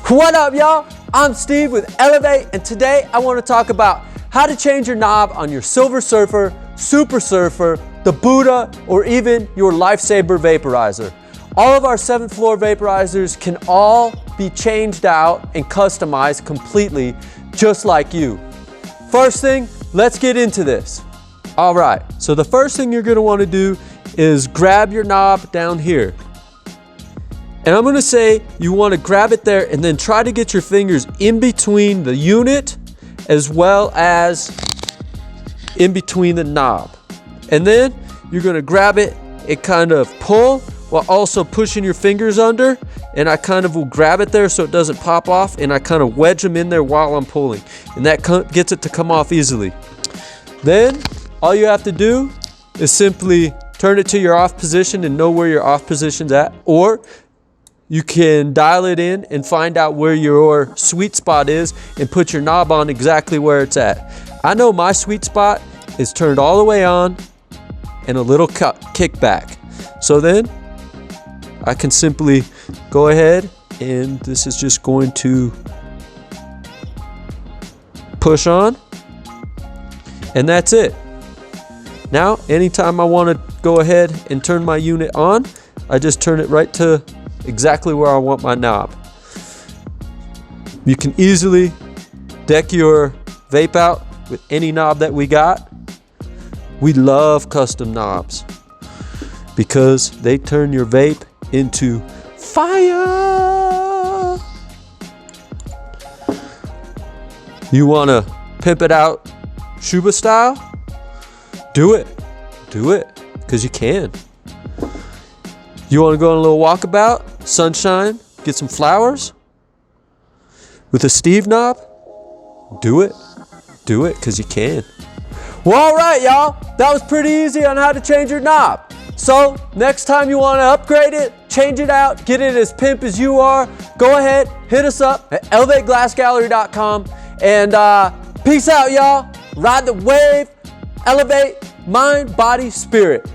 What up, y'all? I'm Steve with Elevate, and today I want to talk about how to change your knob on your Silver Surfer, Super Surfer, the Buddha, or even your Lifesaver vaporizer. All of our 7th floor vaporizers can all be changed out and customized completely, just like you. First thing, let's get into this. All right, so the first thing you're gonna wanna do is grab your knob down here. And I'm gonna say you wanna grab it there and then try to get your fingers in between the unit as well as in between the knob. And then you're gonna grab it and kind of pull while also pushing your fingers under. And I kind of will grab it there so it doesn't pop off, and I kind of wedge them in there while I'm pulling. And that gets it to come off easily. Then all you have to do is simply turn it to your off position and know where your off position's at, or you can dial it in and find out where your sweet spot is and put your knob on exactly where it's at. I know my sweet spot is turned all the way on and a little kickback. So then I can simply go ahead, and this is just going to push on, and that's it. Now, anytime I want to go ahead and turn my unit on, I just turn it right to exactly where I want my knob. You can easily deck your vape out with any knob that we got. We love custom knobs because they turn your vape into fire. You want to pimp it out Shuba style? Do it, because you can. You want to go on a little walkabout, sunshine, get some flowers with a Steve knob? Do it, because you can. Well, all right, y'all, that was pretty easy on how to change your knob. So next time you want to upgrade it, change it out, get it as pimp as you are, go ahead, hit us up at elevateglassgallery.com, and peace out, y'all. Ride the wave, elevate mind, body, spirit.